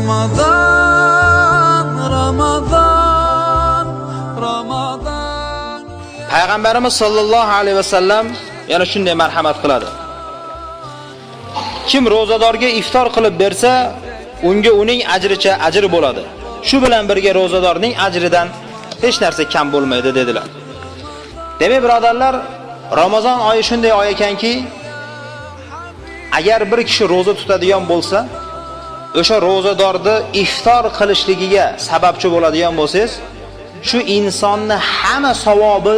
Ramazan, Ramazan, Ramazan. Payg'ambarimiz sollallohu alayhi vasallam yana shunday marhamat qiladi. Kim ro'zadorga iftor qilib bersa, unga uning ajricha ajr bo'ladi. Shu bilan birga ro'zadorning ajridan hech narsa kam bo'lmaydi dedilar. Demak, birodarlar, Ramazon oyi shunday oy ekanki, agar bir kishi ro'za tutadigan bo'lsa, o'sha ro'zadorni iftor qilishligiga sababchi bo'ladigan bo'lsangiz, shu insonni hamma savobi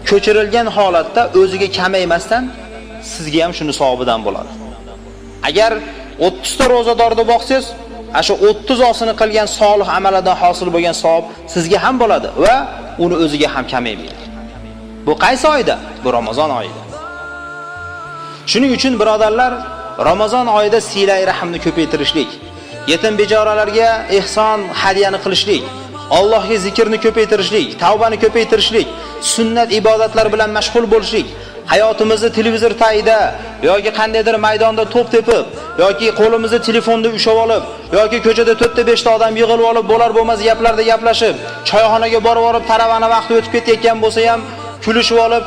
ko'chirilgan holatda o'ziga kamaymasdan sizga ham shuni savobidan bo'ladi. Agar 30 ta ro'zadorni boqsangiz, shu 30 osini qilgan solih amaldan hosil bo'lgan savob sizga ham bo'ladi va uni o'ziga ham kamaymaydi. Bu qaysi oyda? Bu Ramazon oyida. Shuning uchun birodarlar, Ramazon oyida silay rahmni ko'paytirishlik, yetim bechoralarga ihson hadyani qilishlik, Allohga zikrni ko'paytirishlik, tavbani ko'paytirishlik, sunnat ibodatlar bilan mashg'ul bo'lishlik, hayotimizni televizor tagida yoki qandaydir maydonda to'p tepib yoki qo'limizda telefonda ushlab olib yoki ko'chada 4 ta 5 ta odam yig'ilib olib bo'lar bo'lmas gaplarda gaplashib, choyxonaga borib olib taravani vaqti o'tib ketayotgan bo'lsa ham kulishib olib,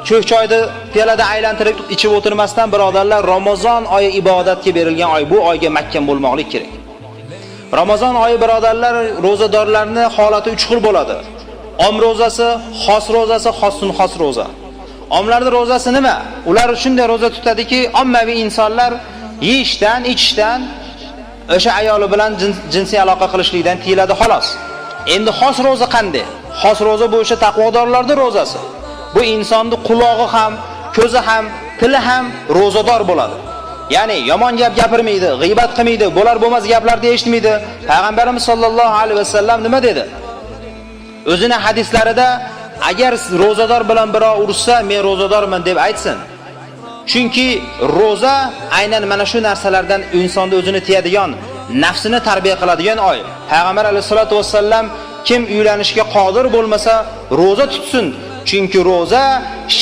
cho'k choyni piyolada aylantirib ichib o'tirmasdan, birodarlar, Ramazon oyi ibodatga berilgan oy. Bu oyga mahkam bo'lmoqlik kerak. Ramazon oyi, birodarlar, ro'zadorlarning holati 3 xil bo'ladi. Om ro'zasi, xos ro'zasi, xossun xos ro'za. Omlarning ro'zasi nima? Ular shunday ro'za tutadiki, ommaviy insonlar yeyishdan, ichishdan, o'sha ayoli bilan jinsiy aloqa qilishlikdan tiyiladi xolos. Endi xos ro'za qanday? Xos ro'za bu o'sha taqvodorlarning ro'zasi. Bu insonning qulog'i ham, ko'zi ham, tili ham ro'zador bo'ladi. Ya'ni yomon gap gapirmaydi, g'iybat qilmaydi, bo'lar bo'lmas gaplarni eshitmaydi. Payg'ambarimiz sollallohu alayhi vasallam nima dedi? O'zini hadislarida agar ro'zador bilan birov ursa, men ro'zadorman deb aytsin. Chunki ro'za aynan mana shu narsalardan insonni o'zini tiyadigan, nafsini tarbiya qiladigan oy. Payg'ambar alayhisolatu vasallam kim uylanishga qodir bo'lmasa, ro'za tutsin. Chunki ro'za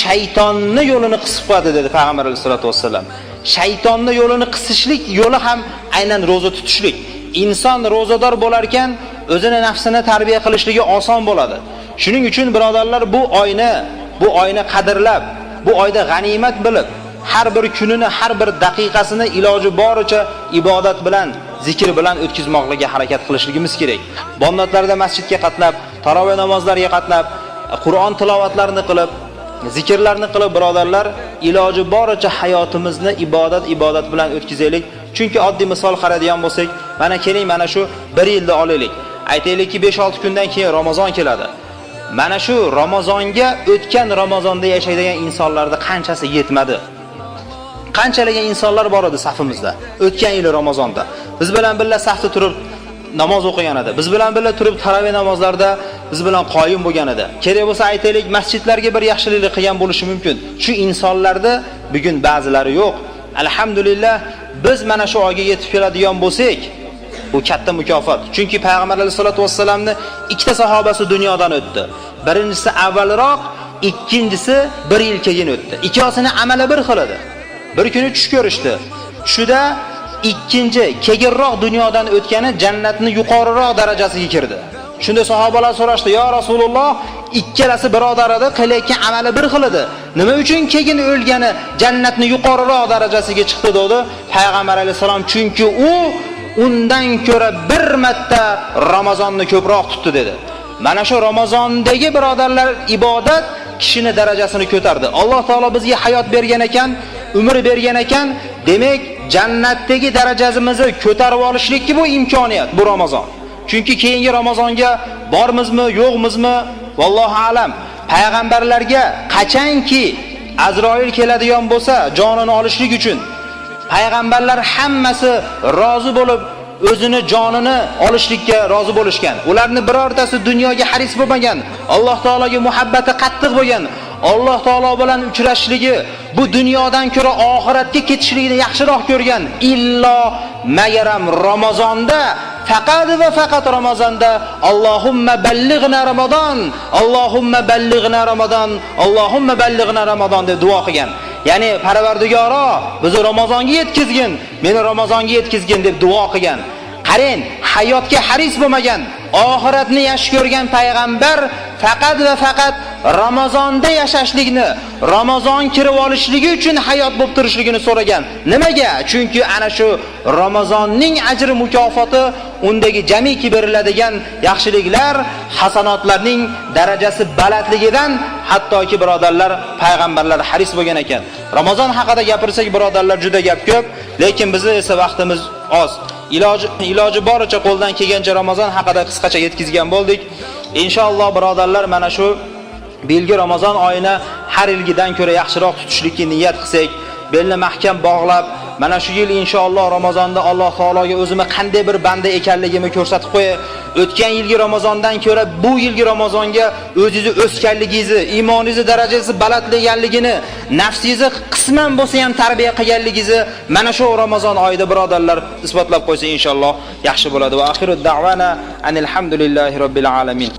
shaytonning yo'lini qisib qo'yadi dedi Payg'ambar alayhisolatu vasallam. Shaytonning yo'lini qisishlik yo'li ham aynan ro'za tutishlik. Inson ro'zador bo'lar ekan, o'zini nafsini tarbiya qilishligi oson bo'ladi. Shuning uchun birodarlar, bu oyni qadrlab, bu oyda g'animat bilib, har bir kunini, har bir daqiqasini iloji boricha ibodat bilan, zikr bilan o'tkazmoqligiga harakat qilishligimiz kerak. Bomdodlarda masjidga qatnab, taroveh namozlariga qatnab, Qur'on tilovatlarini qilib, zikrlarni qilib, birodarlar, iloji boricha hayotimizni ibodat bilan o'tkazaylik. Chunki oddiy misol qaraydigan bo'lsak, mana keling, mana shu 1 yilda olaylik. Aytaylikki 5-6 kundan keyin Ramazon keladi. Mana shu Ramazonga, o'tgan Ramazonda yashaydigan insonlarning qanchasi yetmadi? Qanchalagan insonlar bor edi safimizda o'tgan yil Ramazonda. Biz bilan birga safda turib namoz o'qigan edi. Biz bilan birga turib taravih namozlarida biz bilan qoyim bo'lgan edi. Kerak bo'lsa aytaylik, masjidlarga bir yaxshilik qilgan bo'lishi mumkin. Shu insonlarda bugun ba'zilari yo'q. Alhamdulillah, biz mana shu oyga yetib keladigan bo'lsak, bu katta mukofot. Chunki Payg'ambar alayhisolatu vasallamning 2 ta sahobasi dunyodan o'tdi. Birinchisi avvalroq, ikkinchisi 1 yil keyin o'tdi. Ikkosining amali bir xil edi. Bir kuni tush ko'rishdi. Shuda ikkinchi keyinroq dunyodan o'tgani jannatning yuqoriroq darajasiga kirdi. Shunda sahobalar so'rashdi: "Ya Rasululloh, ikkalasi birodar edi, qilayotgan amali bir xil edi. Nima uchun keyin o'lgani jannatning yuqoriroq darajasiga chiqdi?" dedi. Payg'ambar alayhisalom: "Chunki u undan ko'ra bir marta Ramazonni ko'proq tutdi" dedi. Mana shu Ramazondagi birodarlar ibodat kishini darajasini ko'tardi. Alloh taolo bizga hayot bergan ekan, umr bergan ekan, demak jannatdagi darajamizni ko'tarib olishlikki bu imkoniyat, bu Ramazon. Chunki keyingi Ramazonga bormizmi, yo'qmizmi, vallohu alam. Payg'ambarlarga qachonki Azroil keladigan bo'lsa, jonini olishlik uchun payg'ambarlar hammasi rozi bo'lib, o'zini jonini olishlikka rozi bo'lishgan. Ularning birortasi dunyoga haris bo'lmagan. Alloh taologa muhabbati qattiq bo'lgan. Alloh taolo bilan uchrashligi, bu dunyodan ko'ra oxiratga ketishligini yaxshiroq ko'rgan. Illo magaram Ramazonda, faqat va faqat Ramazonda Allohumma ballighna Ramazon, Allohumma ballighna Ramazon, Allohumma ballighna Ramazon deb duo qilgan. ya'ni Parvardigoro bizni Ramazonga yetkazgin, meni Ramazonga yetkazgin deb duo qilgan. Qarang, hayotga haris bo'lmagan, oxiratni yaxshi ko'rgan payg'ambar faqat va faqat Ramazonda yashashlikni, Ramazon kirib olishligi uchun hayot bo'lib turishligini so'ragan. Nimaga? Chunki ana shu Ramazonning ajri mukofoti undagi jamiki beriladigan yaxshiliklar, hasanotlarning darajasi balandligidan hattoki birodarlar payg'ambarlar haris bo'lgan ekan. Ramazon haqida gapirsak birodarlar juda gap ko'p, lekin bizni esa vaqtimiz oz. Iloji boricha qo'ldan kelgancha Ramazon haqida qisqacha yetkazgan bo'ldik. Inshaalloh birodarlar mana shu belgi Ramazon oyini har yilgidan ko'ra yaxshiroq tutishlikka niyat qilsak, belni mahkam bog'lab, mana shu yil inshaalloh Ramazonda Alloh taologa o'zimni qanday bir banda ekanligimni ko'rsatib qo'yay. O'tgan yilgi Ramazondan ko'ra bu yilgi Ramazonga o'zingizni o'sganligingizni, iymoningizni darajasi balandlaganligini, nafsingizni qisman bo'lsa ham tarbiya qilganligingizni mana shu Ramazon oyida birodarlar isbotlab qo'ysa inshaalloh yaxshi bo'ladi. Va oxiru da'vana anil hamdulillahi robbil alamin.